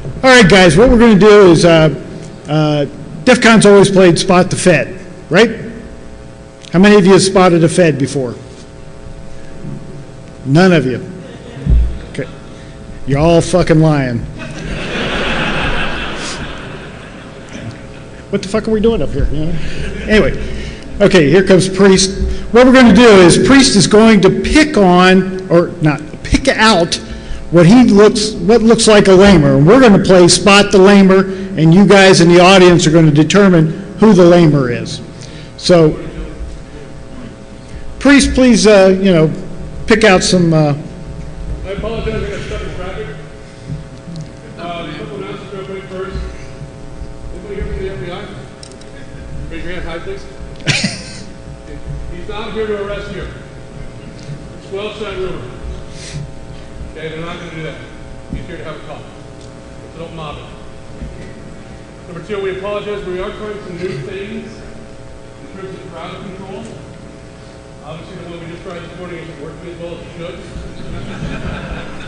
All right, guys, what we're going to do is DEFCON's always played Spot the Fed, right? How many of you have spotted a Fed before? None of you. Okay. You're all fucking lying. What the fuck are we doing up here? You know? Anyway, okay, here comes Priest. What we're going to do is Priest is going to pick on, or not, pick out what looks like a lamer. And we're going to play Spot the Lamer, and you guys in the audience are going to determine who the lamer is. So, Priest, please, pick out some. I apologize, I got stuck in traffic. A couple announcements real quick first. Anybody here from the FBI? Raise your hand high, please. He's not here to arrest you. It's well-said rumor. Okay, they're not going to do that. He's here to have a call. So don't mob it. Number two, we apologize. We are trying some new things in terms of crowd control. Obviously, the one we just tried this morning isn't working as well as it should.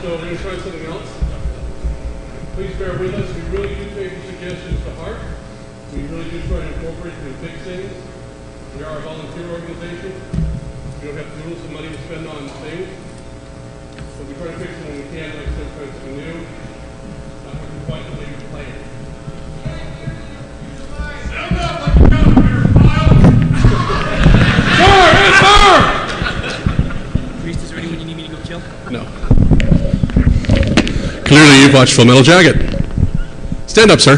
So we're going to try something else. Please bear with us. We really do take the suggestions to heart. We really do try to incorporate them and fix things. We are a volunteer organization. We don't have tools and money to spend on things. But we try to fix them when we can, like I said, try something new. Not working quite the way we planned. Stand up like you got here, Kyle! Priest, is there anyone you need me to go kill? No. Clearly you've watched Full Metal Jacket. Stand up, sir.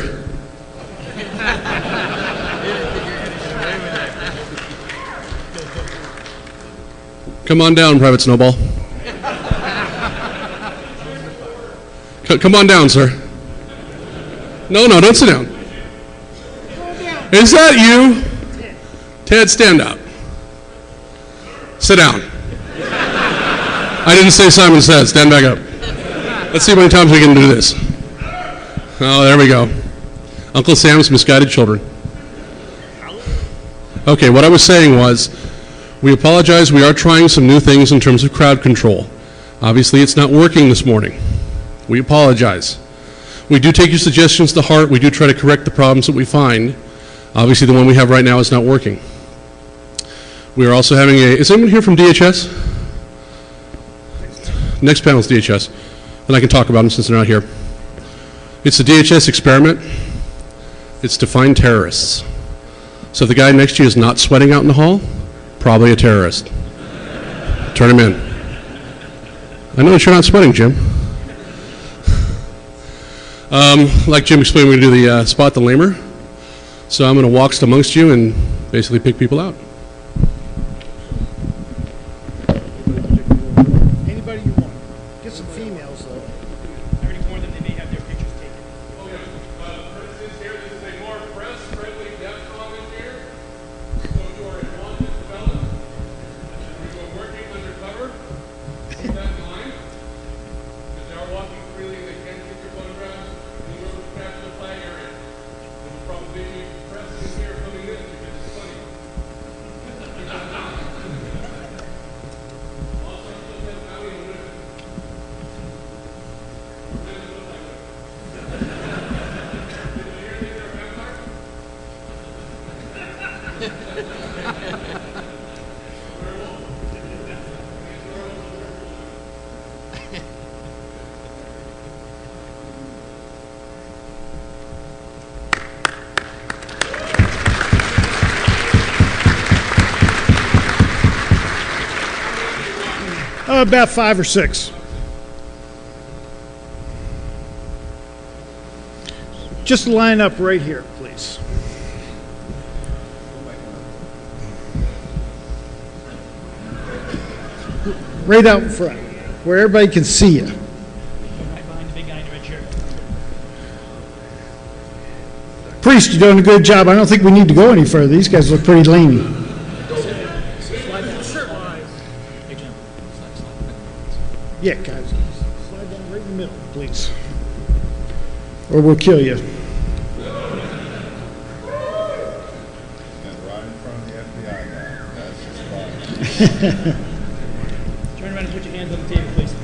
Come on down, Private Snowball. Come on down, sir. No, don't sit down. Is that you? Ted, stand up. Sit down. I didn't say Simon Says. Stand back up. Let's see how many times we can do this. Oh, there we go. Uncle Sam's misguided children. Okay, what I was saying was, we apologize. We are trying some new things in terms of crowd control. Obviously, it's not working this morning. We apologize. We do take your suggestions to heart. We do try to correct the problems that we find. Obviously, the one we have right now is not working. We are also having is anyone here from DHS? Next panel is DHS, and I can talk about them since they're not here. It's a DHS experiment. It's to find terrorists. So if the guy next to you is not sweating out in the hall, probably a terrorist. Turn him in. I know that you're not sweating, Jim. Like Jim explained, we're going to do the Spot the Lamer. So I'm going to walk amongst you and basically pick people out. Anybody you want. Get some females, though. I already warned them they may have their pictures taken. Oh, yeah. For instance, here, this is a more press-friendly DEFCON in here. So if you are a wanted felon, you are working undercover, keep that in mind. Because they are walking freely and they can take your photographs. And you will capture the flag area. There will probably be press in here filming this because it's funny. Also, I'm still heading out in the river. About 5 or 6. Just line up right here, please. Right out in front, where everybody can see you. Right behind the big guy in the red shirt. Priest, you're doing a good job. I don't think we need to go any further. These guys look pretty lean. Yeah, guys, slide down right in the middle, please. Or we'll kill you. And right in front of the FBI guy. That's just fine. Turn around and put your hands on the table, please.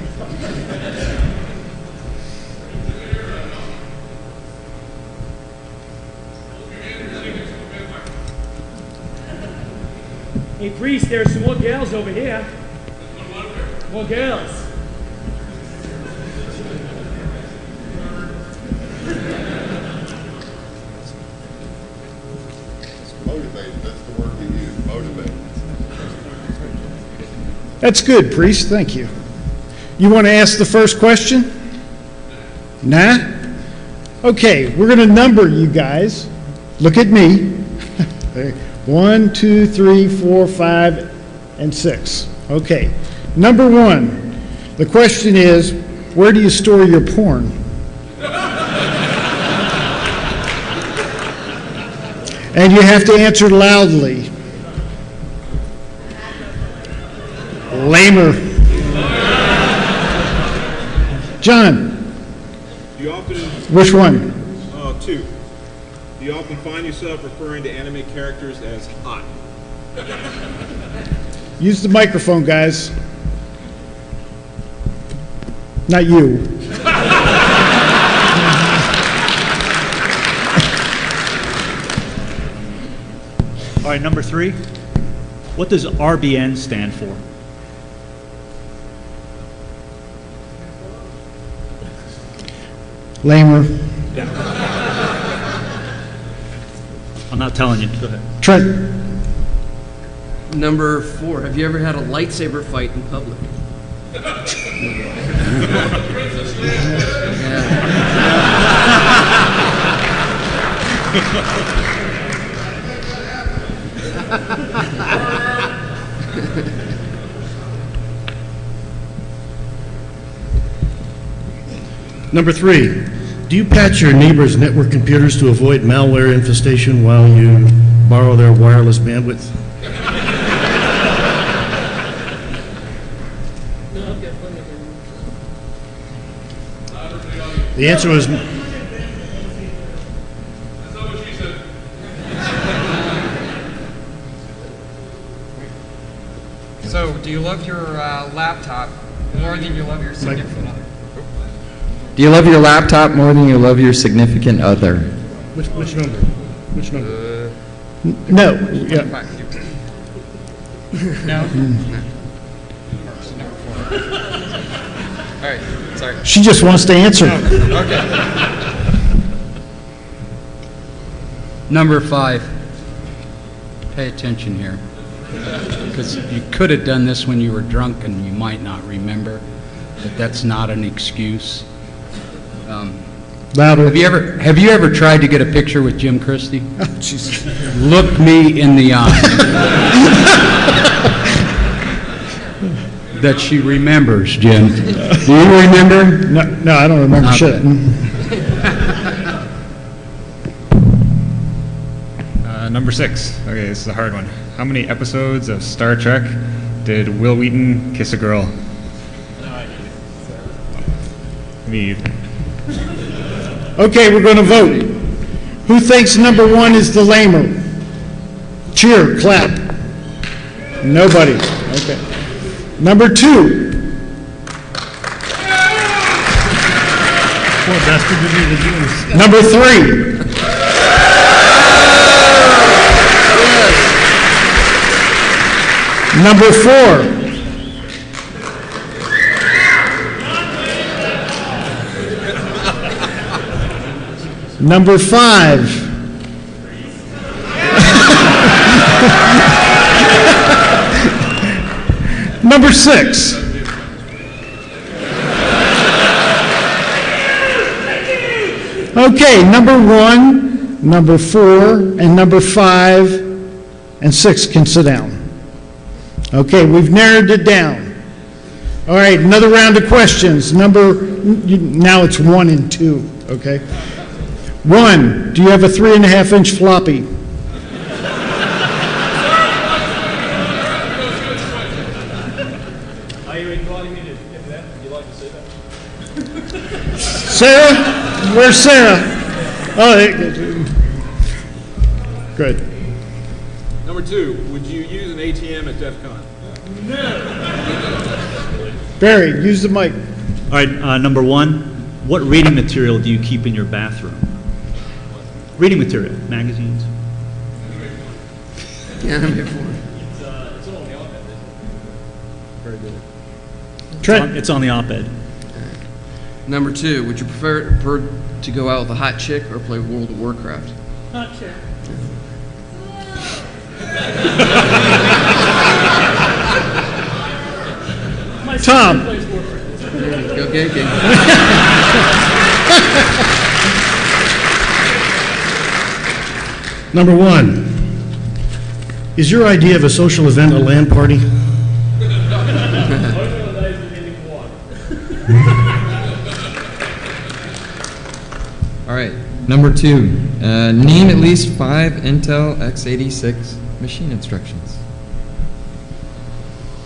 Hey, priest, there's some more gals over here. More girls. Motivate, that's the word we use, motivate. That's good, priest. Thank you. You want to ask the first question? Nah? Okay, we're going to number you guys. Look at me. 1, 2, 3, 4, 5, and 6. Okay. Number 1. The question is, where do you store your porn? And you have to answer loudly. Lamer. John. Do you often, Which one? 2, do you often find yourself referring to anime characters as hot? Use the microphone, guys. Not you. All right, number 3. What does RBN stand for? Lamer. I'm not telling you. Go ahead. Trent. Number 4, have you ever had a lightsaber fight in public? Number 3, do you patch your neighbor's network computers to avoid malware infestation while you borrow their wireless bandwidth? The answer was That's not what she said. So, do you love your laptop more than you love your significant other? Do you love your laptop more than you love your significant other? which number? Which number? No. Yeah. No? So number 4. All right, sorry. She just wants to answer. Okay. Number 5, pay attention here, because you could have done this when you were drunk and you might not remember, but that's not an excuse. Louder. Have you ever tried to get a picture with Jim Christy? Oh, Jesus. Look me in the eye. That she remembers, Jim. Do you remember? No, I don't remember Okay. shit. Number 6. Okay, this is a hard one. How many episodes of Star Trek did Will Wheaton kiss a girl? Me either. Okay, we're going to vote. Who thinks number 1 is the lamer? Cheer, clap. Nobody. Okay. Number 2. Poor bastard didn't even do this. Number 3. Number 4. Number 5. Number 6. Okay, number 1, number 4, and number 5, and 6 can sit down. Okay, we've narrowed it down. All right, another round of questions. Now it's 1 and 2, okay? 1, do you have a 3.5-inch floppy? Are you inviting me to get that? Would you like to see that? Sarah? Where's Sarah? Oh, good. Number 2, would you use an ATM at DEFCON? Barry, use the mic. All right, number 1. What reading material do you keep in your bathroom? Reading material, magazines. Yeah, number 4. Trent? It's on the op-ed. Number 2, would you prefer to go out with a hot chick or play World of Warcraft? Hot chick. My Tom. sister plays Warcraft. Go gay. Number 1, is your idea of a social event a LAN party? All right. Number 2, name at least 5 Intel x86 machine instructions.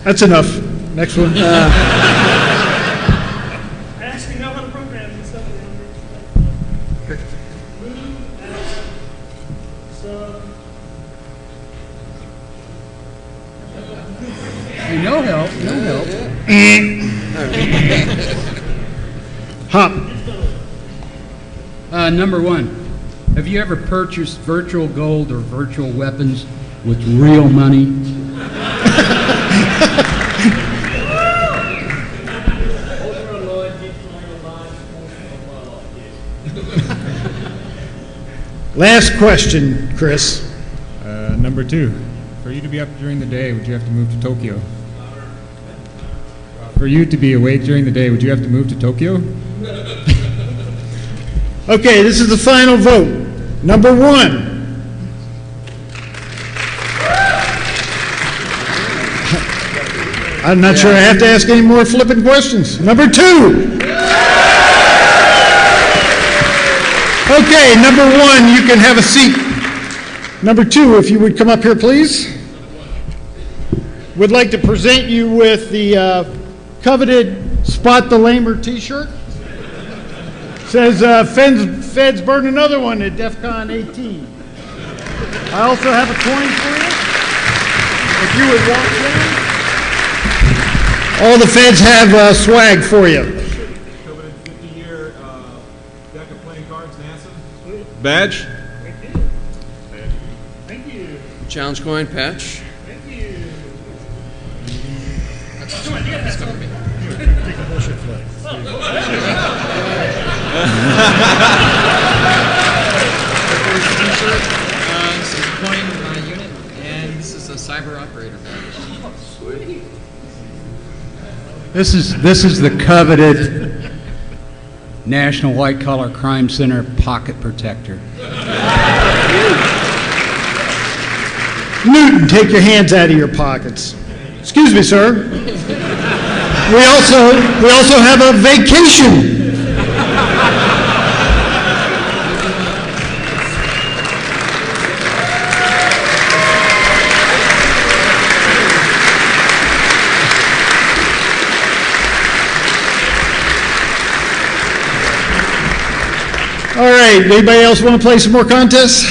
That's enough. Next one. I actually know how to program and stuff. No help, no help. Hop. Number 1, have you ever purchased virtual gold or virtual weapons with real money? Last question, Chris. Number 2, for you to be up during the day, would you have to move to Tokyo? For you to be awake during the day, would you have to move to Tokyo? Okay, this is the final vote. Number 1. I'm not sure I have to ask any more flippant questions. Number 2. Okay, number 1, you can have a seat. Number 2, if you would come up here, please. Would like to present you with the coveted Spot the Lamer t-shirt. Says, Feds burn another one at DEFCON 18. I also have a coin for you. If you would walk down. All the Feds have swag for you. Coveted 50-year deck of playing cards, NASA. Badge. Thank you. Challenge coin, patch. Thank you. Come on, you got this. Take a bullshit flag. T-shirt, this is a coin unit, and this is a cyber operator badge. Sweet. This is the coveted National White Collar Crime Center pocket protector. Newton, take your hands out of your pockets. Excuse me, sir. We also have a vacation. All right, anybody else want to play some more contests?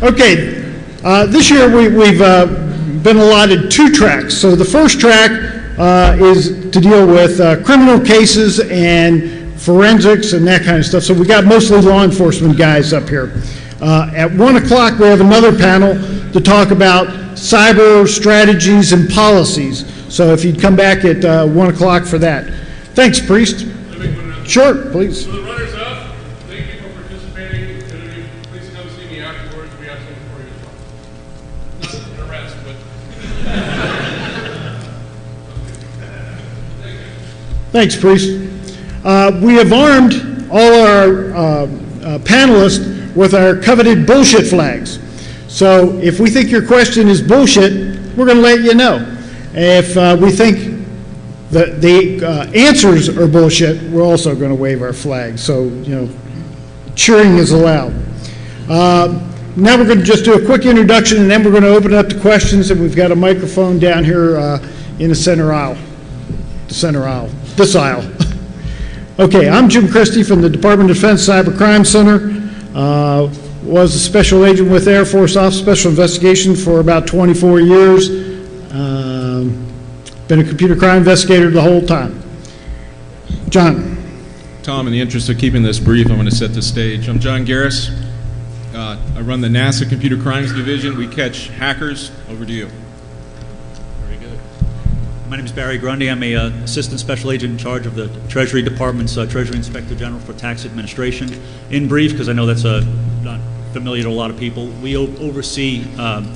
Okay, this year we've been allotted 2 tracks. So the first track is to deal with criminal cases and forensics and that kind of stuff. So we got mostly law enforcement guys up here. At 1 o'clock we have another panel to talk about cyber strategies and policies. So if you'd come back at 1 o'clock for that. Thanks, Priest. Sure, please. So the runners-up, thank you for participating. Please come see me afterwards. We have something for you as well. Not an arrest, but... Thanks, Priest. We have armed all our panelists with our coveted bullshit flags. So if we think your question is bullshit, we're going to let you know. If we think the answers are bullshit, we're also going to wave our flag. So, cheering is allowed. Now we're going to just do a quick introduction, and then we're going to open it up to questions, and we've got a microphone down here in the center aisle. This aisle. Okay, I'm Jim Christy from the Department of Defense Cyber Crime Center. Was a special agent with Air Force Office Special Investigation for about 24 years. Been a computer crime investigator the whole time. John. Tom, in the interest of keeping this brief, I'm going to set the stage. I'm John Garris. I run the NASA Computer Crimes Division. We catch hackers. Over to you. Very good. My name is Barry Grundy. I'm a Assistant Special Agent in charge of the Treasury Department's Treasury Inspector General for Tax Administration. In brief, because I know that's not familiar to a lot of people, we oversee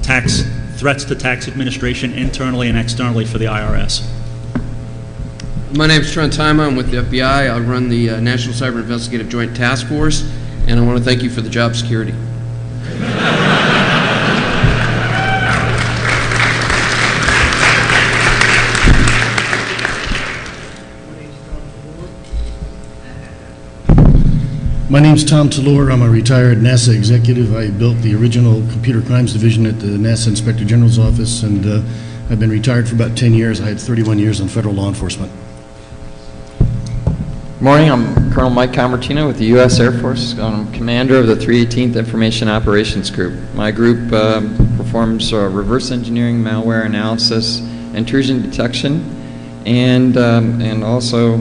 tax threats to tax administration internally and externally for the IRS. My name is Trent Teyema. I'm with the FBI. I run the National Cyber Investigative Joint Task Force, and I want to thank you for the job security. My name's Tom Talleur. I'm a retired NASA executive. I built the original computer crimes division at the NASA Inspector General's office, and I've been retired for about 10 years. I had 31 years in federal law enforcement. Morning, I'm Colonel Mike Convertino with the U.S. Air Force. I'm commander of the 318th Information Operations Group. My group performs reverse engineering, malware analysis, intrusion detection, and also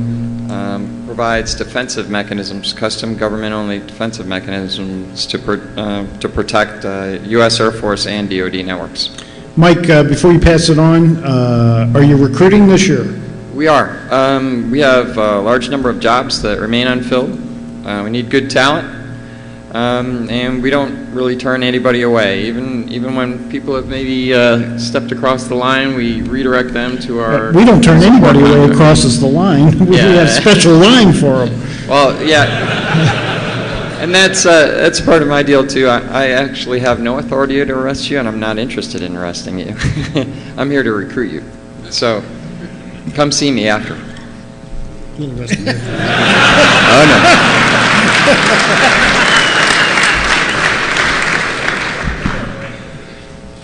provides defensive mechanisms, custom government-only defensive mechanisms to protect U.S. Air Force and DoD networks. Mike, before you pass it on, are you recruiting this year? We are. We have a large number of jobs that remain unfilled. We need good talent, and we don't really turn anybody away. Even when people have maybe stepped across the line, we redirect them to our... We don't turn anybody away who crosses the line. We have a special line for them. Well, yeah. And that's part of my deal, too. I actually have no authority to arrest you, and I'm not interested in arresting you. I'm here to recruit you. So... come see me after. Oh, no.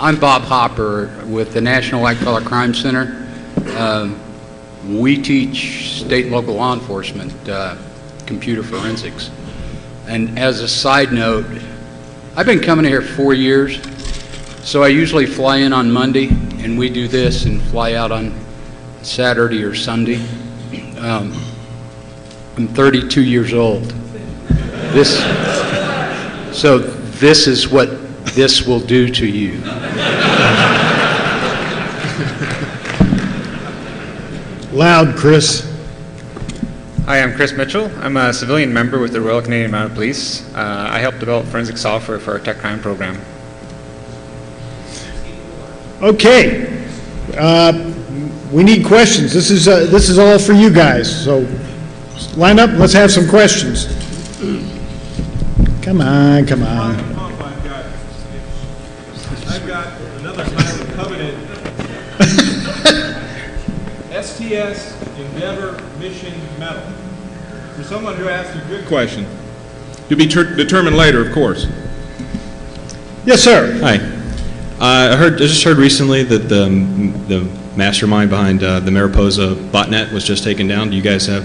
I'm Bob Hopper with the National White Collar Crime Center. We teach state and local law enforcement computer forensics. And as a side note, I've been coming here 4 years, so I usually fly in on Monday, and we do this and fly out on Saturday or Sunday. I'm 32 years old. So this is what this will do to you. Loud, Chris. Hi, I'm Chris Mitchell. I'm a civilian member with the Royal Canadian Mounted Police. I help develop forensic software for our tech crime program. Okay. We need questions. This is all for you guys. So line up. Let's have some questions. Come on, come on. I've got another highly coveted STS Endeavor Mission Medal. For someone who asked a good question, to be determined later, of course. Yes, sir. Hi. I just heard recently that the mastermind behind the Mariposa botnet was just taken down. Do you guys have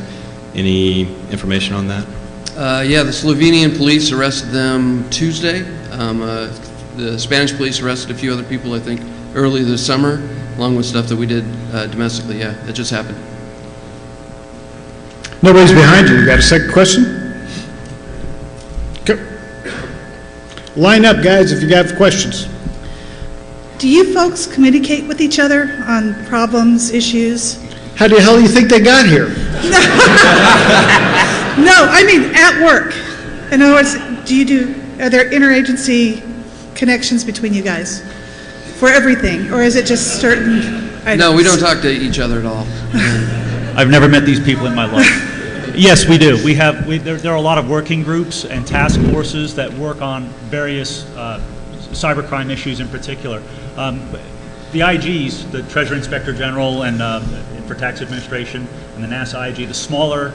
any information on that? Yeah, the Slovenian police arrested them Tuesday. The Spanish police arrested a few other people, I think, early this summer, along with stuff that we did domestically. Yeah, that just happened. Nobody's behind you. You got a second question? Go. Line up, guys, if you got questions. Do you folks communicate with each other on problems, issues? How the hell do you think they got here? No, I mean at work. In other words, are there interagency connections between you guys for everything, or is it just certain items? No, we don't talk to each other at all. I've never met these people in my life. Yes, we do. There are a lot of working groups and task forces that work on various cybercrime issues in particular. The IGs, the Treasury Inspector General and for Tax Administration, and the NASA IG, the smaller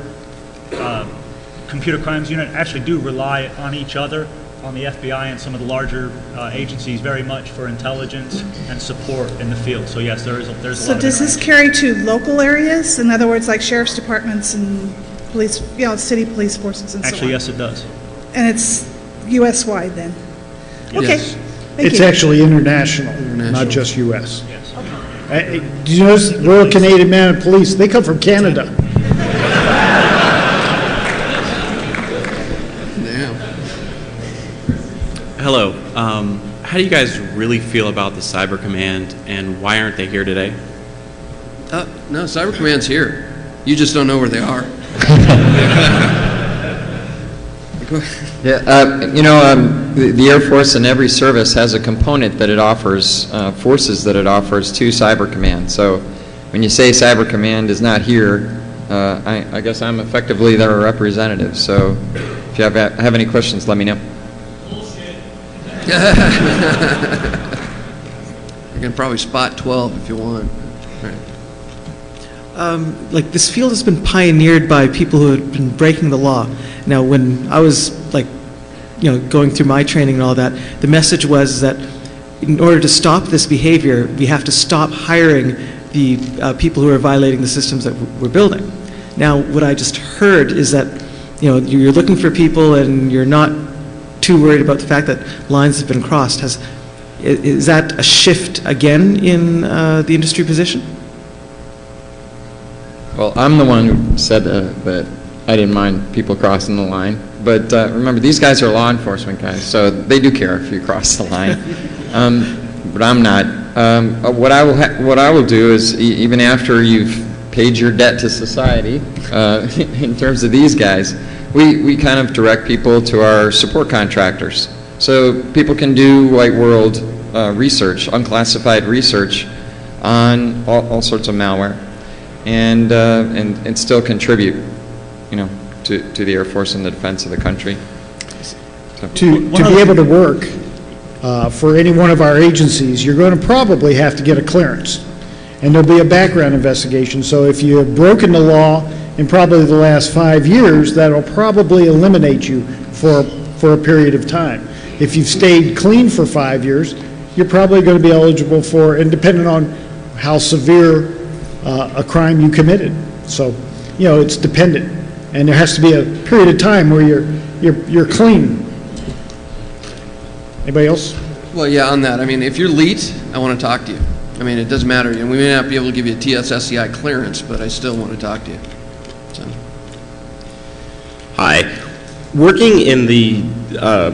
computer crimes unit actually do rely on each other, on the FBI and some of the larger agencies very much for intelligence and support in the field. So yes, there's a lot of So does this carry to local areas? In other words, like sheriff's departments and police, city police forces and so on? Actually, yes, it does. And it's U.S.-wide then? Okay. Yes. Thank It's you. actually international, not just U.S. Yes. Do you notice the Royal Canadian Mounted Police, they come from Canada. Hello. How do you guys really feel about the Cyber Command, and why aren't they here today? No, Cyber Command's here. You just don't know where they are. Yeah, the Air Force in every service has a component that it offers, forces that it offers to Cyber Command. So when you say Cyber Command is not here, I guess I'm effectively their representative. So if you have any questions, let me know. You can probably spot 12 if you want. Like this field has been pioneered by people who have been breaking the law. Now, when I was going through my training and all that, the message was that in order to stop this behavior, we have to stop hiring the people who are violating the systems that we're building. Now, what I just heard is that you're looking for people and you're not too worried about the fact that lines have been crossed. Is that a shift again in the industry position? Well, I'm the one who said that I didn't mind people crossing the line. But remember, these guys are law enforcement guys, so they do care if you cross the line. But I'm not. What I will do is, even after you've paid your debt to society, in terms of these guys, we kind of direct people to our support contractors. So people can do white world research, unclassified research on all sorts of malware. And still contribute, to the Air Force and the defense of the country. So. To be able to work for any one of our agencies, you're going to probably have to get a clearance, and there'll be a background investigation. So if you have broken the law in probably the last 5 years, that'll probably eliminate you for a period of time. If you've stayed clean for 5 years, you're probably going to be eligible for, and depending on how severe a crime you committed. So, it's dependent, and there has to be a period of time where you're clean. Anybody else? Well, yeah, on that. I mean, if you're elite, I want to talk to you. I mean, it doesn't matter. We may not be able to give you a TSSCI clearance, but I still want to talk to you. So. Hi. Working in the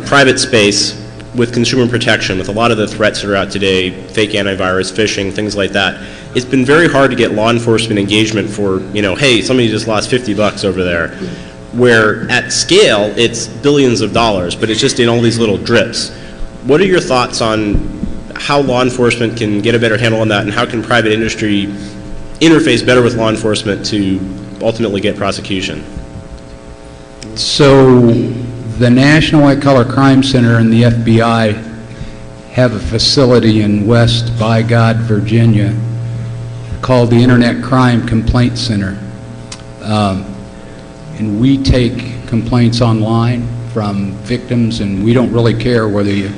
private space with consumer protection, with a lot of the threats that are out today, fake antivirus, phishing, things like that, it's been very hard to get law enforcement engagement for, hey, somebody just lost $50 over there, where at scale, it's billions of dollars, but it's just in all these little drips. What are your thoughts on how law enforcement can get a better handle on that, and how can private industry interface better with law enforcement to ultimately get prosecution? So the National White Collar Crime Center and the FBI have a facility in West Bygod, Virginia, called the Internet Crime Complaint Center. And we take complaints online from victims, and we don't really care whether you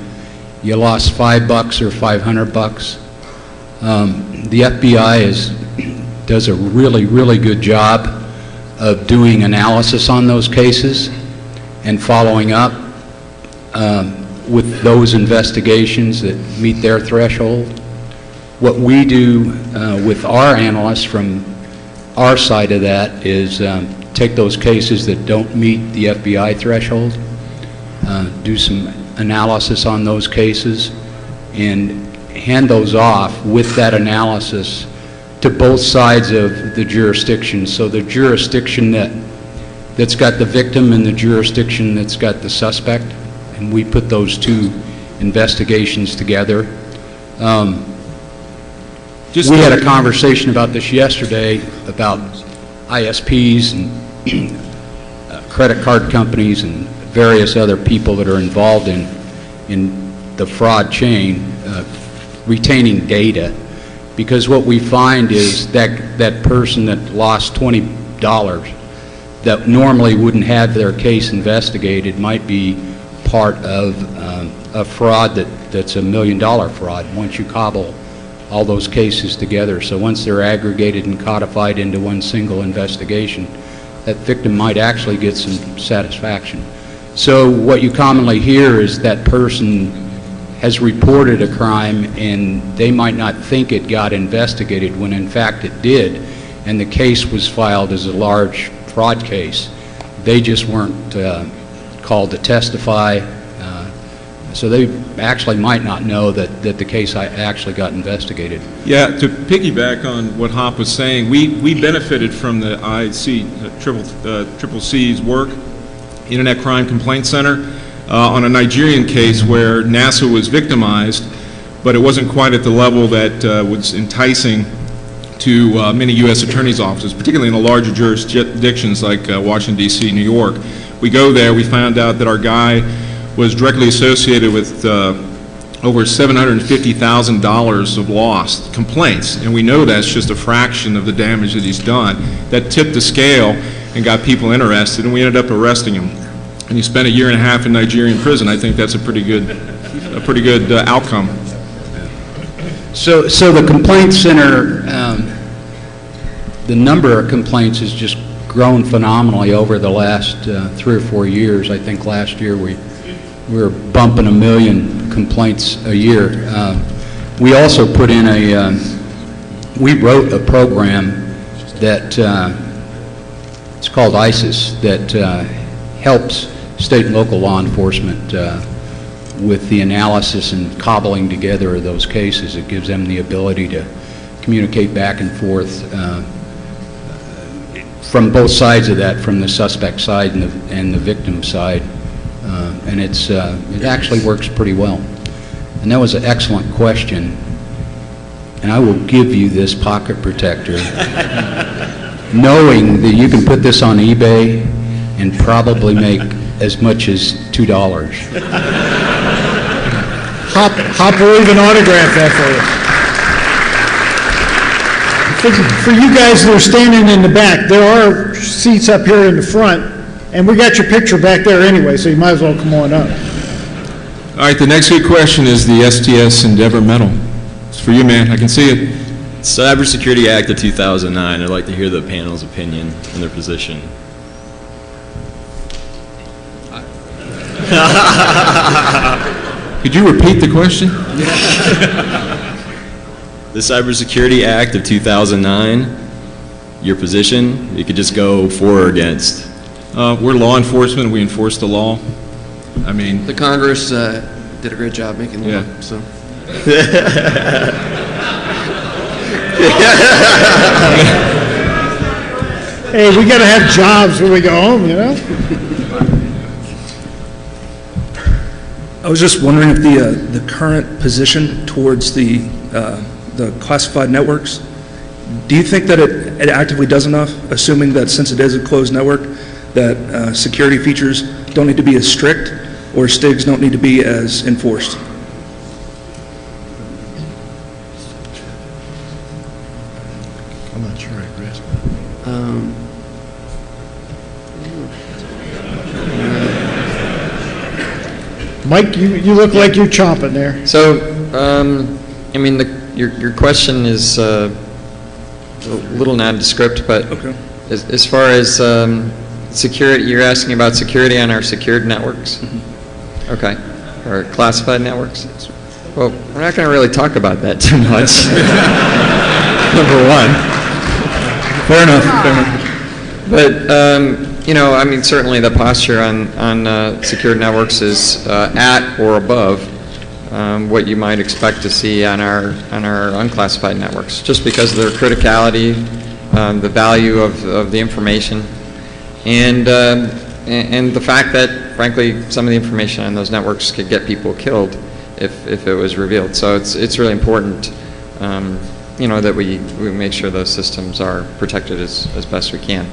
lost $5 or $500. The FBI does a really, really good job of doing analysis on those cases and following up with those investigations that meet their threshold. What we do with our analysts from our side of that is take those cases that don't meet the FBI threshold, do some analysis on those cases, and hand those off with that analysis to both sides of the jurisdiction. So the jurisdiction that's got the victim and the jurisdiction that's got the suspect, and we put those two investigations together. We had a conversation about this yesterday about ISPs and credit card companies and various other people that are involved in the fraud chain retaining data, because what we find is that person that lost $20 that normally wouldn't have their case investigated might be part of a fraud that's $1 million fraud once you cobble all those cases together. So once they're aggregated and codified into one single investigation, that victim might actually get some satisfaction. So what you commonly hear is that person has reported a crime and they might not think it got investigated when in fact it did, and the case was filed as a large fraud case. They just weren't called to testify. So they actually might not know that the case actually got investigated. Yeah, to piggyback on what Hop was saying, we benefited from the Triple C's work, Internet Crime Complaint Center, on a Nigerian case where NASA was victimized, but it wasn't quite at the level that was enticing to many U.S. attorneys' offices, particularly in the larger jurisdictions like Washington, D.C., New York. We go there, we found out that our guy was directly associated with over $750,000 of lost complaints, and we know that's just a fraction of the damage that he's done. That tipped the scale and got people interested, and we ended up arresting him. And he spent 1.5 years in Nigerian prison. I think that's a pretty good outcome. So the complaint center, the number of complaints has just grown phenomenally over the last 3 or 4 years. I think last year we were bumping 1 million complaints a year. We also put in we wrote a program that it's called ISIS that helps state and local law enforcement with the analysis and cobbling together of those cases. It gives them the ability to communicate back and forth from both sides of that, from the suspect side and the victim side. And it actually works pretty well. And that was an excellent question. And I will give you this pocket protector, knowing that you can put this on eBay and probably make as much as $2. Hop will even autograph that for you. For you guys that are standing in the back, there are seats up here in the front, and we got your picture back there anyway, so you might as well come on up. All right, the next good question is the STS Endeavor Medal. It's for you, man. I can see it. Cybersecurity Act of 2009. I'd like to hear the panel's opinion and their position. Could you repeat the question? The Cybersecurity Act of 2009, your position, you could just go for or against. We're law enforcement. We enforce the law. I mean, the Congress did a great job making the law. So. Hey, we got to have jobs when we go home, you know? I was just wondering if the current position towards the classified networks, do you think that it actively does enough, assuming that since it is a closed network, that security features don't need to be as strict or STIGs don't need to be as enforced? I'm not sure I grasp Mike, you look like you're chomping there. So, I mean, your question is a little nondescript, but okay. as far as security, you're asking about security on our secured networks? Mm-hmm. Okay. Or classified networks? Well, we're not going to really talk about that too much. Number one. Fair enough. But, you know, I mean, certainly the posture on secured networks is at or above what you might expect to see on our unclassified networks, just because of their criticality, the value of the information, and the fact that, frankly, some of the information on those networks could get people killed if it was revealed. So it's really important, you know, that we make sure those systems are protected as best we can.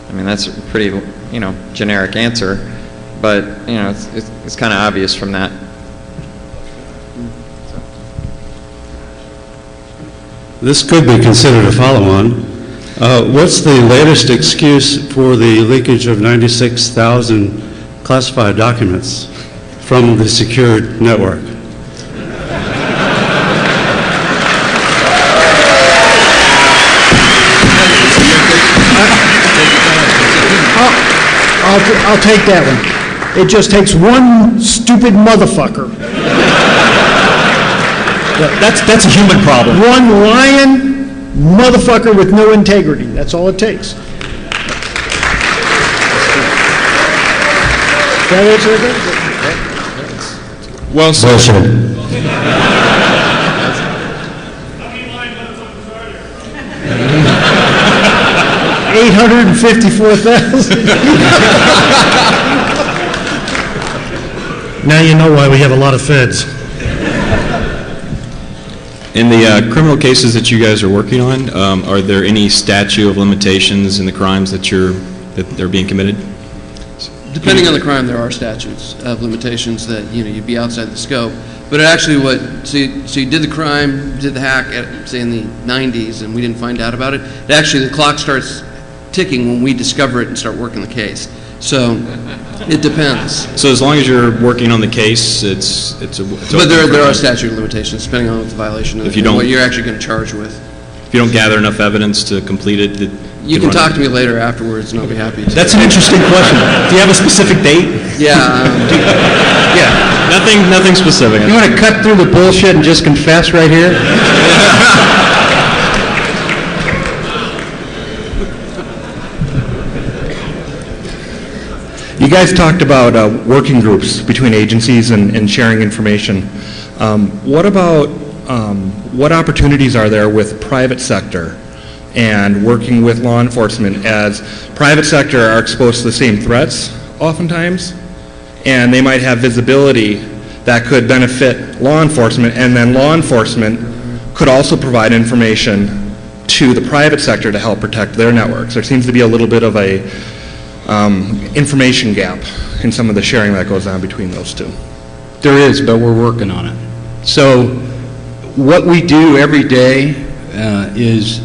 I mean, that's a pretty, you know, generic answer, but, you know, it's kind of obvious from that. This could be considered a follow-on. What's the latest excuse for the leakage of 96,000 classified documents from the secured network? I'll take that one. It just takes one stupid motherfucker. That's a human problem. One lying motherfucker with no integrity. That's all it takes. That answer it? Well said. Bullshit. $854,000. Now you know why we have a lot of feds. In the criminal cases that you guys are working on, are there any statute of limitations in the crimes that they're being committed? Depending on the crime, there are statutes of limitations that you'd be outside the scope. But it actually, so you did the crime, did the hack, say in the 90s, and we didn't find out about it. Actually, the clock starts ticking when we discover it and start working the case. So it depends. So as long as you're working on the case, it's But there are statute of limitations depending on what the violation is and what you're actually going to charge with. If you don't gather enough evidence to complete it, you can talk to me later afterwards, and I'll be happy to. That's an interesting question. Do you have a specific date? Yeah. Yeah. Nothing specific. You want to cut through the bullshit and just confess right here? You guys talked about working groups between agencies and sharing information. What about what opportunities are there with private sector and working with law enforcement, as private sector are exposed to the same threats oftentimes, and they might have visibility that could benefit law enforcement, and then law enforcement could also provide information to the private sector to help protect their networks. There seems to be a little bit of a information gap in some of the sharing that goes on between those two. There is, but we're working on it. So what we do every day is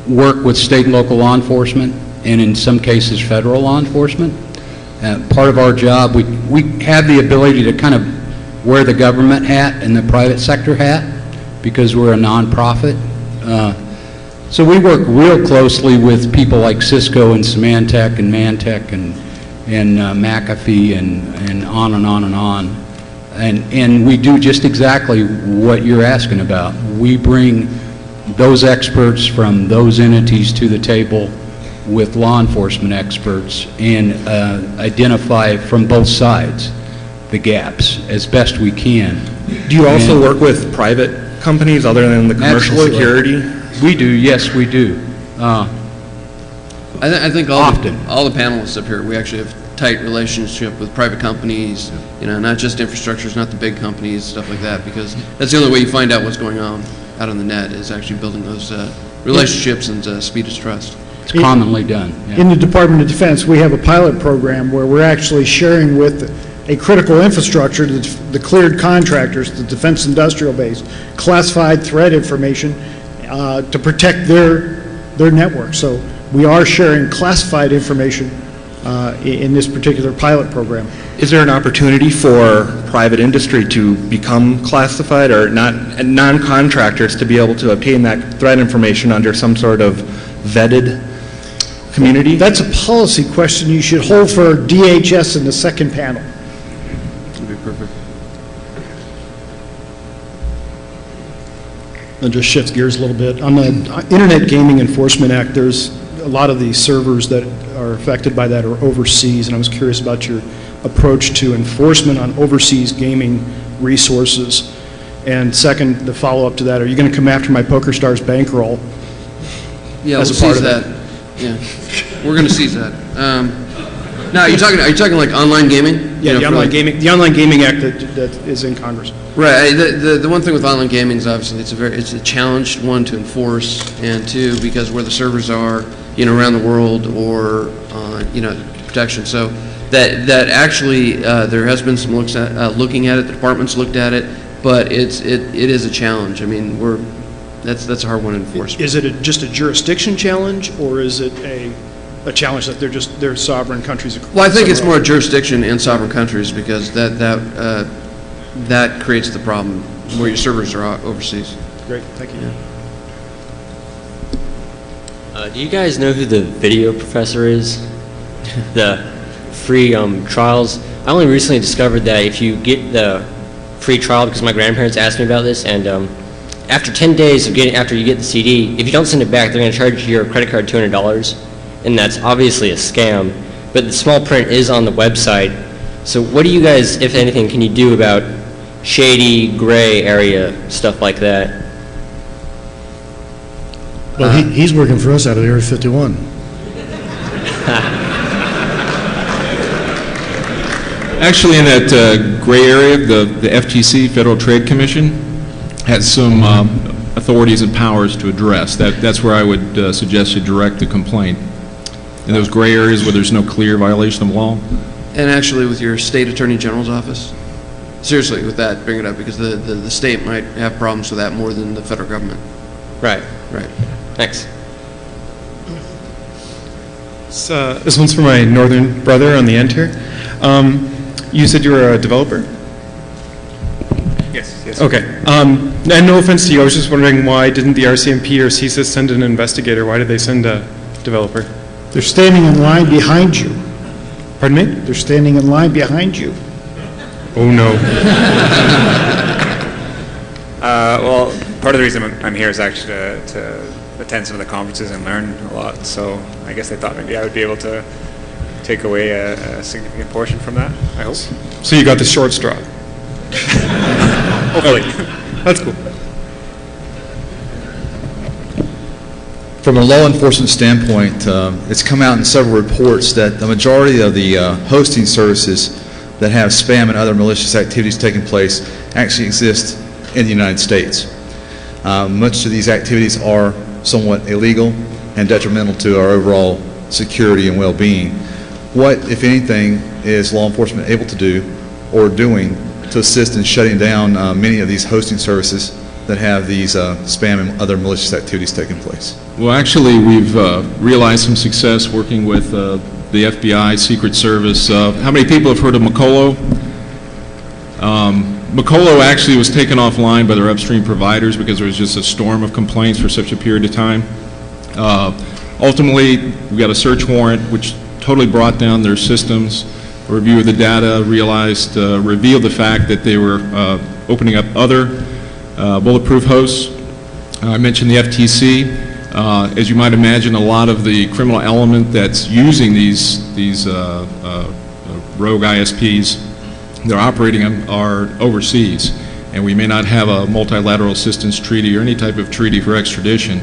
work with state and local law enforcement, and in some cases federal law enforcement. Part of our job, we have the ability to kind of wear the government hat and the private sector hat because we're a nonprofit. So we work real closely with people like Cisco and Symantec and Mantec and McAfee and on and on and on. And we do just exactly what you're asking about. We bring those experts from those entities to the table with law enforcement experts and identify from both sides the gaps as best we can. Do you also work with private companies other than the commercial security? We do, yes, we do. I think all the panelists up here, we actually have tight relationship with private companies, not just infrastructures, not the big companies, stuff like that, because that's the only way you find out what's going on out on the net is actually building those relationships and speed of trust. It's commonly done. Yeah. In the Department of Defense, we have a pilot program where we're actually sharing with a critical infrastructure, the cleared contractors, the defense industrial base, classified threat information to protect their network. So we are sharing classified information in this particular pilot program. Is there an opportunity for private industry to become classified, or non-contractors to be able to obtain that threat information under some sort of vetted community? That's a policy question you should hold for DHS in the second panel. That'd be perfect. I'll just shift gears a little bit. On the Internet Gaming Enforcement Act, there's a lot of the servers that are affected by that are overseas, and I was curious about your approach to enforcement on overseas gaming resources. And second, the follow-up to that, are you going to come after my PokerStars bankroll? Yeah, we'll seize that. Yeah, we're going to seize that. Now, are you talking like online gaming? Yeah, the Online Gaming Act that is in Congress. Right. The one thing with online gaming is obviously it's a challenged one to enforce, and two, because where the servers are, around the world, or protection. So that actually there has been some looking at it. The department's looked at it, but it is a challenge. I mean, that's a hard one to enforce. Is it just a jurisdiction challenge, or is it a challenge that they're sovereign countries? Well, I think it's more jurisdiction and sovereign countries, because that creates the problem where your servers are overseas. Great, thank you. Yeah. Do you guys know who the video professor is? The free trials. I only recently discovered that if you get the free trial, because my grandparents asked me about this, and after 10 days after you get the CD, if you don't send it back, they're going to charge your credit card $200, and that's obviously a scam. But the small print is on the website, So what do you guys, if anything, can you do about shady, gray area, stuff like that? Well, he's working for us out of Area 51. Actually, in that gray area, the FTC, Federal Trade Commission, has some authorities and powers to address. That's where I would suggest you direct the complaint. In those gray areas where there's no clear violation of law. And actually with your state attorney general's office. Seriously, with that, bring it up, because the state might have problems with that more than the federal government. Right. Right. Thanks. This one's for my northern brother on the end here. You said you were a developer? Yes. Okay. And no offense to you, I was just wondering, why didn't the RCMP or CISA send an investigator? Why did they send a developer? They're standing in line behind you. Pardon me? They're standing in line behind you. Oh, no. Well, part of the reason I'm here is actually to attend some of the conferences and learn a lot. So I guess they thought maybe I would be able to take away a significant portion from that, I hope. So you got the short straw? Hopefully. That's cool. From a law enforcement standpoint, it's come out in several reports that the majority of the hosting services that have spam and other malicious activities taking place actually exist in the United States. Much of these activities are somewhat illegal and detrimental to our overall security and well-being. What, if anything, is law enforcement able to do or doing to assist in shutting down many of these hosting services that have these spam and other malicious activities taking place? Well, actually, we've realized some success working with the FBI, Secret Service. How many people have heard of MCCALLUM? MCCALLUM actually was taken offline by their upstream providers because there was just a storm of complaints for such a period of time. Ultimately, we got a search warrant which totally brought down their systems. A review of the data revealed the fact that they were opening up other bulletproof hosts. I mentioned the FTC. As you might imagine, a lot of the criminal element that's using these rogue ISPs, they're operating them are overseas, and we may not have a multilateral assistance treaty or any type of treaty for extradition.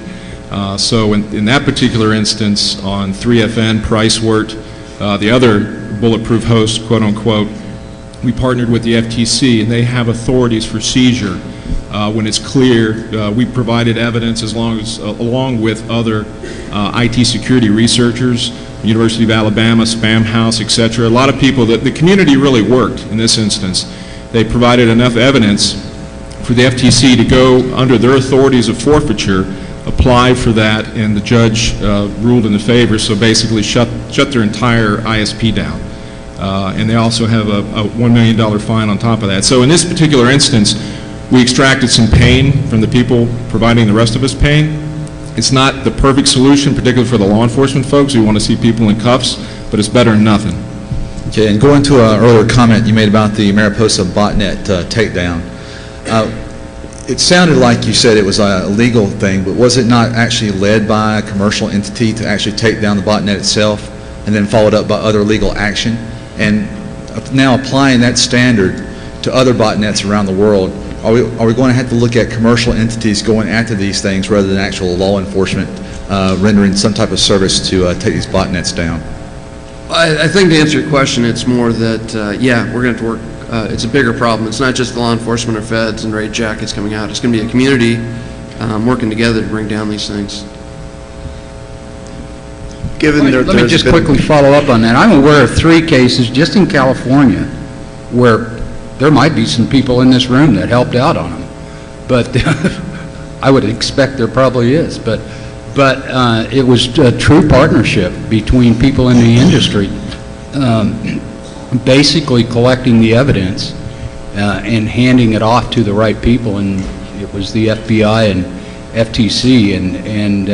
So in that particular instance, on 3FN, PriceWort, the other bulletproof host, quote unquote, we partnered with the FTC, and they have authorities for seizure. When it's clear, we provided evidence along with other IT security researchers, University of Alabama, Spam House, etc. A lot of people, the community really worked in this instance. They provided enough evidence for the FTC to go under their authorities of forfeiture, apply for that, and the judge ruled in the favor, so basically shut their entire ISP down. And they also have a $1 million fine on top of that. So in this particular instance, we extracted some pain from the people providing the rest of us pain. It's not the perfect solution, particularly for the law enforcement folks. We want to see people in cuffs, but it's better than nothing. Okay, and going to an earlier comment you made about the Mariposa botnet takedown. It sounded like you said it was a legal thing, but was it not actually led by a commercial entity to actually take down the botnet itself and then followed up by other legal action? And now applying that standard to other botnets around the world, are we going to have to look at commercial entities going after these things rather than actual law enforcement rendering some type of service to take these botnets down? I think to answer your question, it's more that, yeah, we're going to have to work. It's a bigger problem. It's not just the law enforcement or feds and raid jackets coming out. It's going to be a community working together to bring down these things. Let me just quickly follow up on that. I'm aware of 3 cases just in California where there might be some people in this room that helped out on them, but I would expect there probably is. But it was a true partnership between people in the industry, basically collecting the evidence and handing it off to the right people, and it was the FBI and FTC, and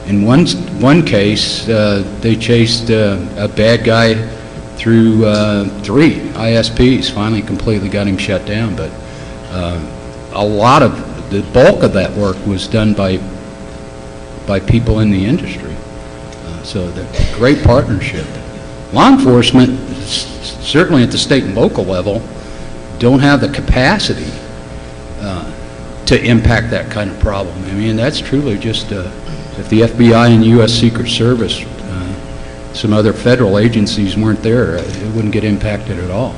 in one case they chased a bad guy through 3 ISPs, finally completely got him shut down. But a lot of the bulk of that work was done by people in the industry. So the great partnership. Law enforcement certainly at the state and local level, don't have the capacity to impact that kind of problem. I mean, that's truly just, if the FBI and U.S. Secret Service, some other federal agencies weren't there, it wouldn't get impacted at all.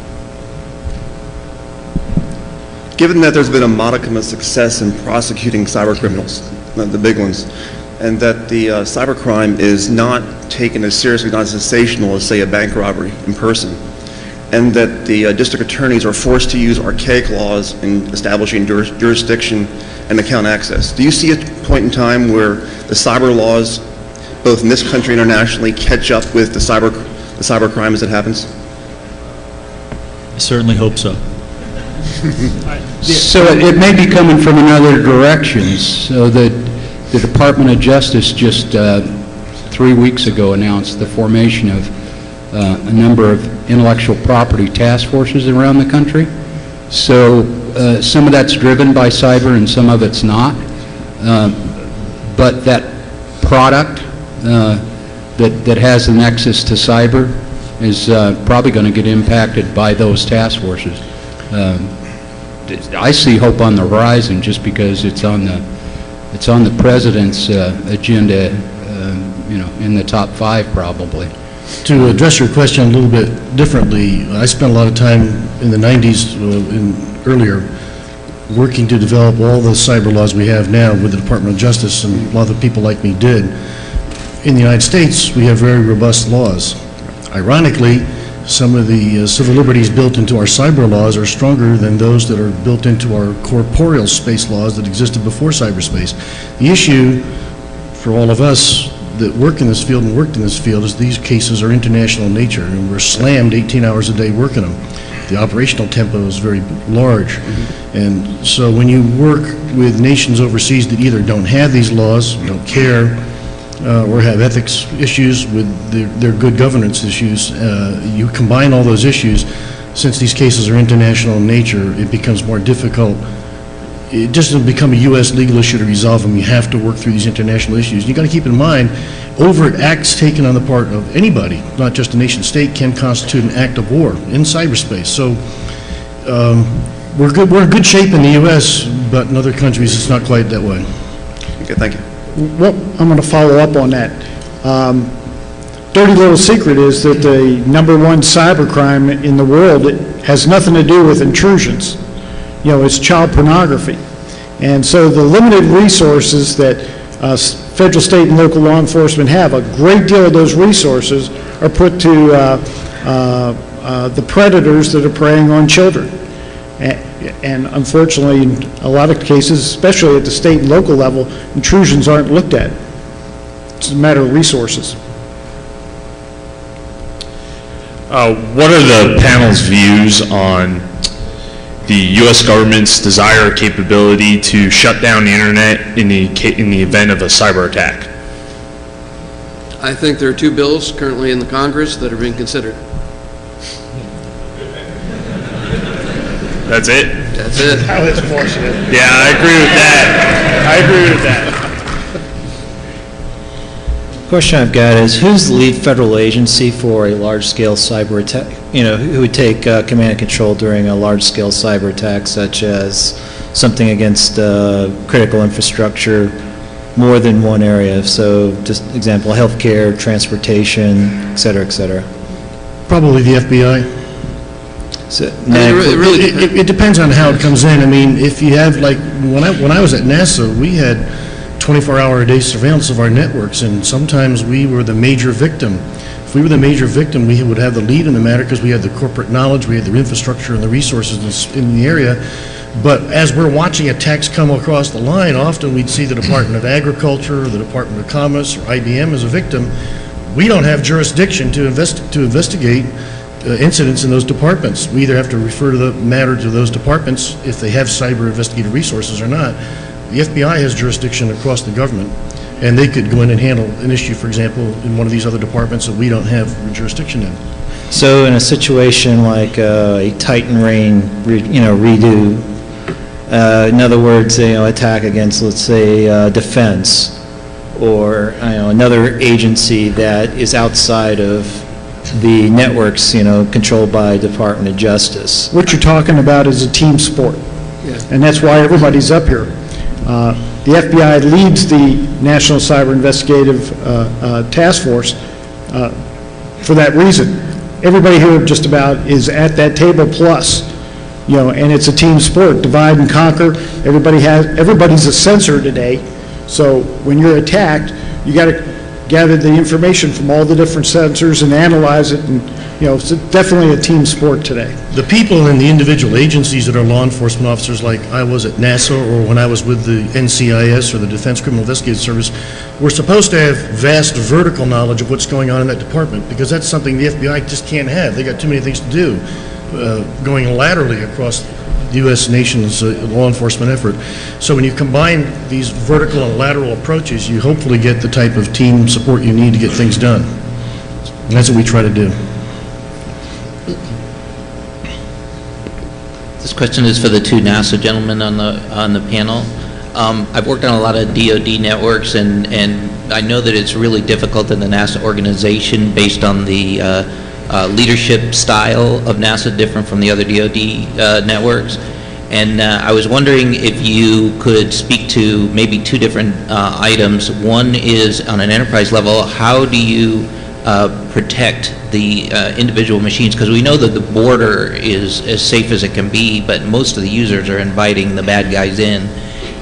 Given that there's been a modicum of success in prosecuting cyber criminals, the big ones, and that the cybercrime is not taken as seriously, not as sensational as, say, a bank robbery in person, and that the district attorneys are forced to use archaic laws in establishing jurisdiction and account access. Do you see a point in time where the cyber laws, both in this country and internationally, catch up with the cyber crime as it happens? I certainly hope so. So it may be coming from another direction. So that the Department of Justice just 3 weeks ago announced the formation of a number of intellectual property task forces around the country. So some of that's driven by cyber and some of it's not. But that product that has a nexus to cyber is probably going to get impacted by those task forces. I see hope on the horizon just because it's on the president's agenda, in the top 5 probably. To address your question a little bit differently, I spent a lot of time in the 90s and earlier working to develop all the cyber laws we have now with the Department of Justice, and a lot of people like me did. In the United States, we have very robust laws. Ironically, some of the civil liberties built into our cyber laws are stronger than those that are built into our corporeal space laws that existed before cyberspace. The issue for all of us that work in this field and worked in this field is these cases are international in nature, and we're slammed 18 hours a day working them. The operational tempo is very large. And so when you work with nations overseas that either don't have these laws, don't care, or have ethics issues with their good governance issues, you combine all those issues. Since these cases are international in nature, it becomes more difficult. It just doesn't become a U.S. legal issue to resolve them. You have to work through these international issues. You've got to keep in mind, overt acts taken on the part of anybody, not just a nation state, can constitute an act of war in cyberspace. So we're good. We're in good shape in the U.S., but in other countries it's not quite that way. Okay, thank you. Well, I'm going to follow up on that. Dirty little secret is that the #1 cybercrime in the world has nothing to do with intrusions. It's child pornography. And so the limited resources that federal, state, and local law enforcement have, a great deal of those resources are put to the predators that are preying on children. And unfortunately, in a lot of cases, especially at the state and local level, intrusions aren't looked at. It's a matter of resources. What are the panel's views on the U.S. government's desire or capability to shut down the internet in the event of a cyber attack? I think there are 2 bills currently in the Congress that are being considered. That's it? That's it. That was bullshit. Yeah, I agree with that. Question I've got is, who's the lead federal agency for a large-scale cyber attack? Who would take command and control during a large-scale cyber attack, such as something against critical infrastructure, more than one area? So, just example, healthcare, transportation, et cetera, et cetera. Probably the FBI. So, it depends on how it comes in. I mean, if you have, like, when I was at NASA, we had 24-hour-a-day surveillance of our networks, and sometimes we were the major victim. If we were the major victim, we would have the lead in the matter because we had the corporate knowledge, we had the infrastructure and the resources in the area. But as we're watching attacks come across the line, often we'd see the Department of Agriculture, or the Department of Commerce, or IBM as a victim. We don't have jurisdiction to investigate incidents in those departments. We either have to refer to the matter to those departments if they have cyber investigative resources or not. The FBI has jurisdiction across the government, and they could go in and handle an issue, for example, in one of these other departments that we don't have jurisdiction in. So in a situation like a Titan Rain, redo, in other words, attack against, let's say, defense, or another agency that is outside of the networks, controlled by Department of Justice. What you're talking about is a team sport, and that's why everybody's up here. The FBI leads the National Cyber Investigative Task Force for that reason. Everybody here just about is at that table plus, and it's a team sport, divide and conquer. Everybody's a sensor today, so when you're attacked, you got to gather the information from all the different sensors and analyze it, and it's definitely a team sport today. The people in the individual agencies that are law enforcement officers, like I was at NASA or when I was with the NCIS or the Defense Criminal Investigative Service, we're supposed to have vast vertical knowledge of what's going on in that department, because that's something the FBI just can't have. They got too many things to do, going laterally across the U.S. nation's law enforcement effort. So when you combine these vertical and lateral approaches, you hopefully get the type of team support you need to get things done. And that's what we try to do. This question is for the two NASA gentlemen on the panel. I've worked on a lot of DoD networks, and I know that it's really difficult in the NASA organization based on the leadership style of NASA, different from the other DoD networks. And I was wondering if you could speak to maybe two different items. One is on an enterprise level, how do you protect the individual machines? Because we know that the border is as safe as it can be, but most of the users are inviting the bad guys in.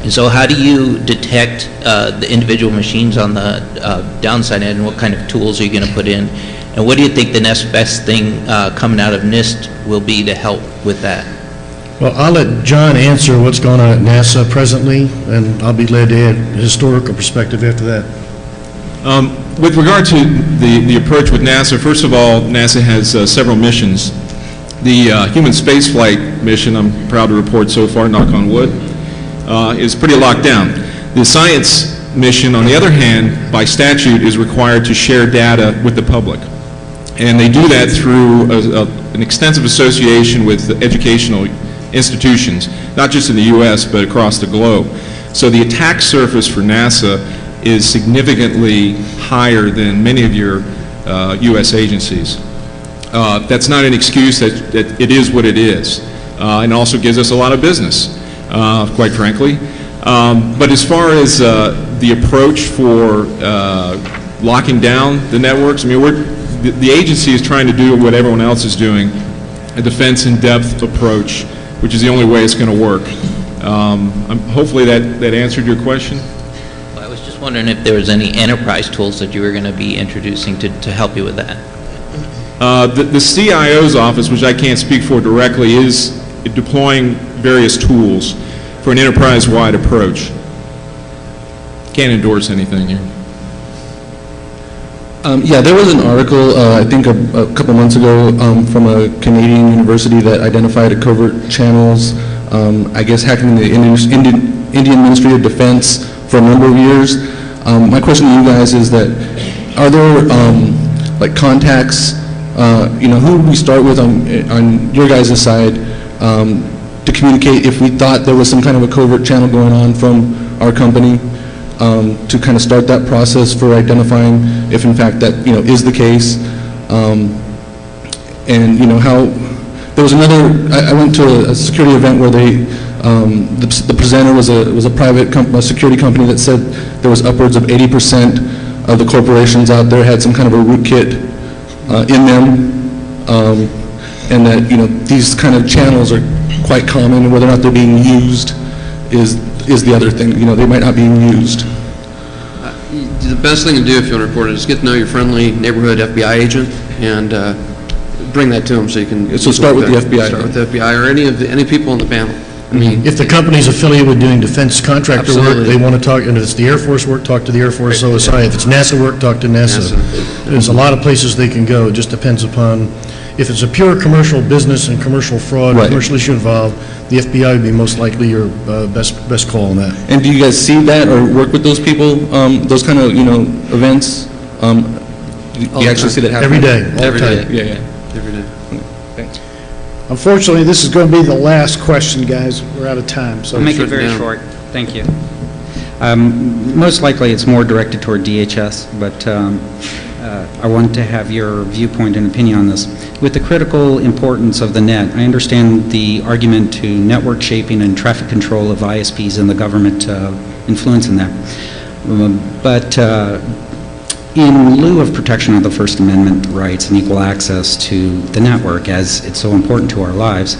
And so how do you detect the individual machines on the downside end, and what kind of tools are you going to put in? And what do you think the next best thing coming out of NIST will be to help with that? Well, I'll let John answer what's going on at NASA presently, and I'll be glad to add a historical perspective after that. With regard to the approach with NASA, first of all, NASA has several missions. The human spaceflight mission, I'm proud to report so far, knock on wood, is pretty locked down. The science mission, on the other hand, by statute, is required to share data with the public. And they do that through an extensive association with educational institutions, not just in the U.S., but across the globe. So the attack surface for NASA is significantly higher than many of your U.S. agencies. That's not an excuse, that it is what it is, and also gives us a lot of business, quite frankly. But as far as the approach for locking down the networks, I mean, the agency is trying to do what everyone else is doing, a defense in-depth approach, which is the only way it's going to work. Hopefully that answered your question. Well, I was just wondering if there was any enterprise tools that you were going to be introducing to help you with that. The CIO's office, which I can't speak for directly, is deploying various tools for an enterprise-wide approach. Can't endorse anything here. Yeah, there was an article, I think a couple months ago, from a Canadian university that identified a covert channels, I guess hacking the Indian Ministry of Defense for a number of years. My question to you guys is that, are there like contacts, who would we start with on your guys' side to communicate if we thought there was some kind of a covert channel going on from our company? To kind of start that process for identifying if in fact that is the case, and how there was another. I went to a security event where the presenter was a private security company that said there was upwards of 80% of the corporations out there had some kind of a rootkit in them, and that these kind of channels are quite common, and whether or not they're being used is the other thing. They might not be used. The best thing to do if you want to report it is get to know your friendly neighborhood FBI agent and bring that to them so you can. So start with the FBI. Start with the FBI or any people on the panel. I mean, if the company's affiliated with doing defense contractor Absolutely. work, they want to talk, and if it's the Air Force work, talk to the Air Force OSI. If it's NASA work, talk to NASA. There's a lot of places they can go. It just depends upon, if it's a pure commercial business and commercial fraud, Right. commercial issue involved, the FBI would be most likely your best call on that. And do you guys see that or work with those people, those kind of events? You actually see that happen Every day, all Every the day. time. Yeah. every day. Thanks. Unfortunately, this is going to be the last question, guys. We're out of time. So I'll make it very short. Thank you. Most likely, it's more directed toward DHS, but I want to have your viewpoint and opinion on this. With the critical importance of the net, I understand the argument to network shaping and traffic control of ISPs and the government influence in that. But in lieu of protection of the First Amendment rights and equal access to the network, as it's so important to our lives,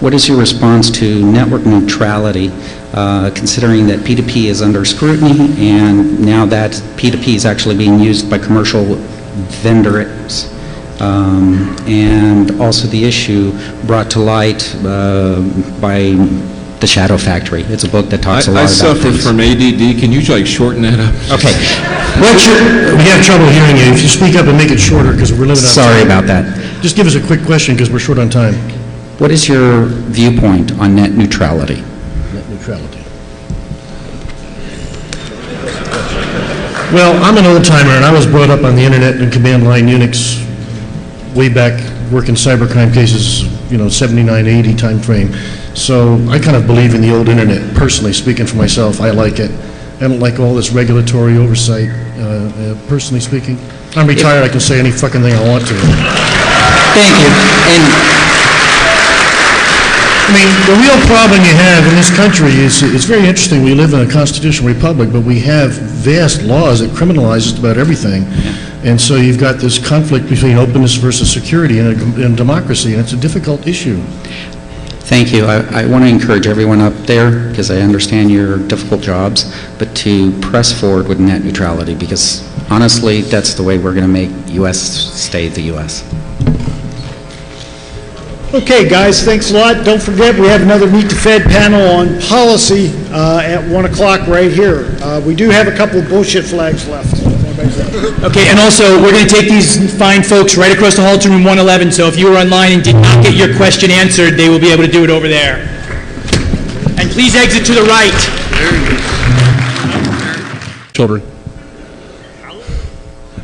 what is your response to network neutrality, considering that P2P is under scrutiny and now that P2P is actually being used by commercial vendors, and also the issue brought to light by The Shadow Factory. It's a book that talks a lot about I suffer things. from ADD. Can you like shorten that up? Okay. We have trouble hearing you. If you speak up and make it shorter, because we're limited on time. Sorry about that. Just give us a quick question, because we're short on time. What is your viewpoint on net neutrality? Net neutrality. Well, I'm an old-timer, and I was brought up on the internet and command line Unix way back, working cybercrime cases, 79, 80 time frame. So I kind of believe in the old internet, personally speaking for myself. I like it. I don't like all this regulatory oversight, personally speaking. I'm retired, I can say any fucking thing I want to. Thank you. I mean, the real problem you have in this country is, it's very interesting, we live in a constitutional republic, but we have vast laws that criminalize just about everything. And so you've got this conflict between openness versus security in democracy, and it's a difficult issue. Thank you. I want to encourage everyone up there, because I understand your difficult jobs, but to press forward with net neutrality, because honestly, that's the way we're going to make U.S. stay the U.S. Okay, guys, thanks a lot. Don't forget, we have another Meet the Fed panel on policy at 1 o'clock right here. We do have a couple of bullshit flags left. Okay, and also, we're going to take these fine folks right across the hall to room 111, so if you were online and did not get your question answered, they will be able to do it over there. And please exit to the right. Children.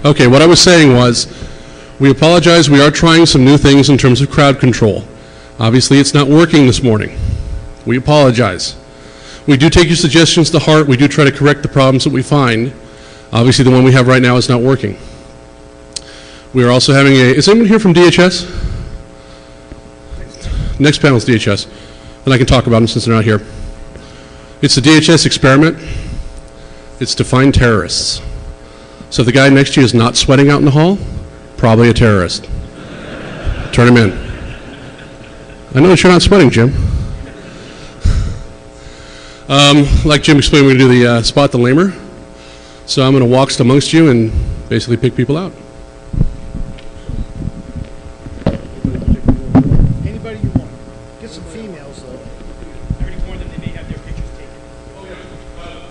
Okay, what I was saying was, we apologize. We are trying some new things in terms of crowd control. Obviously, it's not working this morning. We apologize. We do take your suggestions to heart. We do try to correct the problems that we find. Obviously, the one we have right now is not working. We are also having is anyone here from DHS? Next panel is DHS, and I can talk about them since they're not here. It's the DHS experiment. It's to find terrorists. So if the guy next to you is not sweating out in the hall, probably a terrorist. Turn him in. I know that you're not sweating, Jim. Like Jim explained, we're going to do the spot the lamer. So I'm going to walk amongst you and basically pick people out. Anybody you want. Get some females, though. I already warned them they may have their pictures taken. Oh, yeah.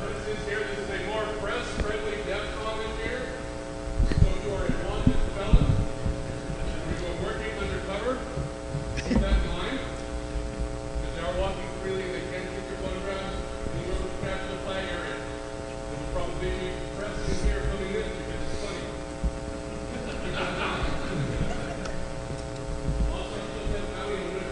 For instance, here, this is a more press-friendly DEFCON in here. So if you are a wanted felon, you are working undercover, keep that in mind. Because they are walking freely and they can take your photographs, and you will capture the flag area. There's probably press in here coming in because it's funny. Also, still have Maui and Wood.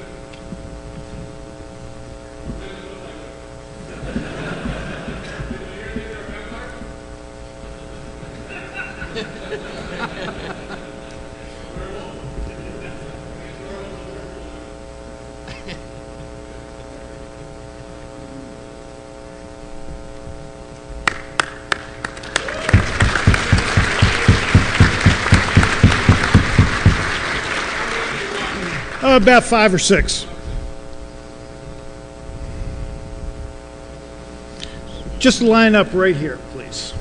About 5 or 6. Just line up right here, please.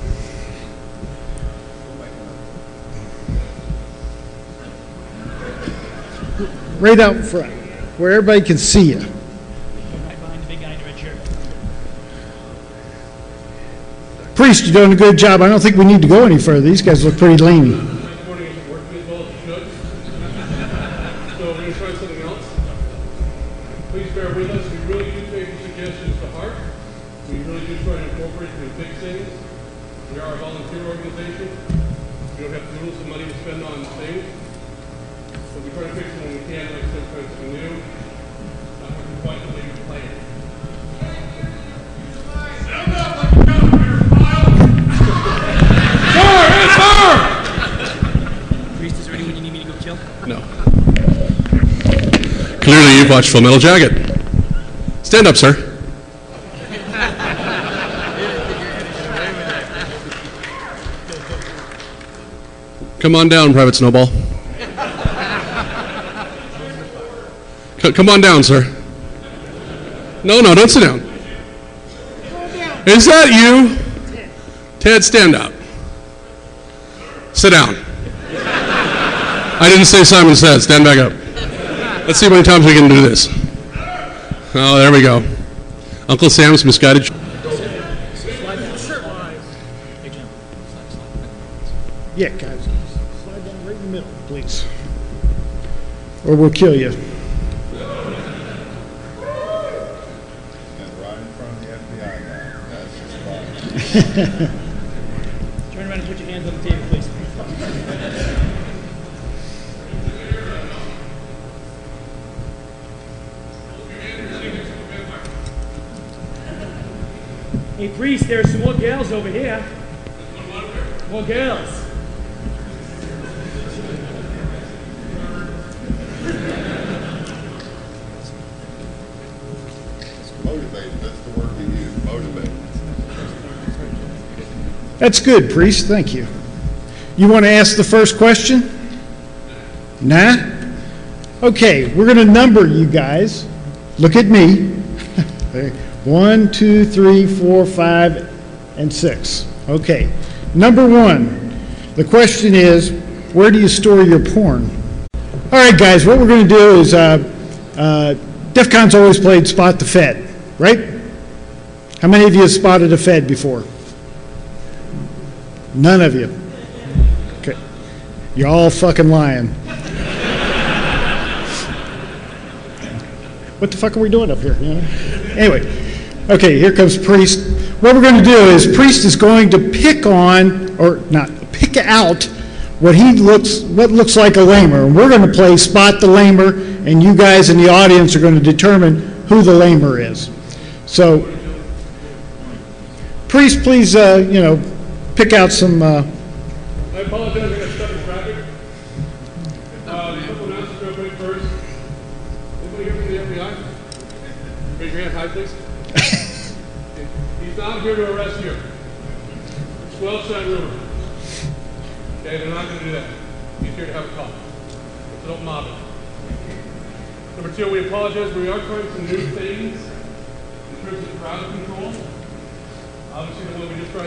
Right out in front, where everybody can see you. Right behind the big guy in the red shirt. Priest, you're doing a good job. I don't think we need to go any further. These guys look pretty lean. Please bear with us. We really do take your suggestions to heart. We really do try to incorporate them and fix things. We are a volunteer organization. We don't have tools and money to spend on things. But we try to fix them when we can, like sometimes something new. We're quite the way we plan. Stand up like a governor, Kyle! Sir! Yes, sir! Clearly you've watched Full Metal Jacket. Stand up, sir. Come on down, Private Snowball. Come on down, sir. No, don't sit down. Is that you? Ted, stand up. Sit down. I didn't say Simon Says. Stand back up. Let's see how many times we can do this. Oh, there we go. Uncle Sam's misguided. Yeah, guys, slide down right in the middle, please. Or we'll kill you. Turn around and put your hands on the table, please. Hey, priest, there's some more gals over here. More girls. Motivate, that's the word we use, motivate. That's good, priest, thank you. You want to ask the first question? Nah? Okay, we're going to number you guys. Look at me. 1, 2, 3, 4, 5, and 6. Okay. Number 1, the question is, where do you store your porn? All right, guys, what we're going to do is, DEFCON's always played Spot the Fed, right? How many of you have spotted a Fed before? None of you. Okay. You're all fucking lying. What the fuck are we doing up here? You know? Anyway. Okay, here comes Priest. What we're going to do is Priest is going to pick on, or not, pick out what looks like a lamer. And we're going to play Spot the Lamer, and you guys in the audience are going to determine who the lamer is. So, Priest, please, pick out some. I apologize, I got stuck in traffic. A couple announcements real quick first. Anybody here from the FBI? Raise your hand high, please. He's not here to arrest you. It's well-said rumor. Okay, they're not going to do that. He's here to have a call. So don't mob it. Number 2, we apologize. We are trying some new things in terms of crowd control. Obviously, the one we just tried.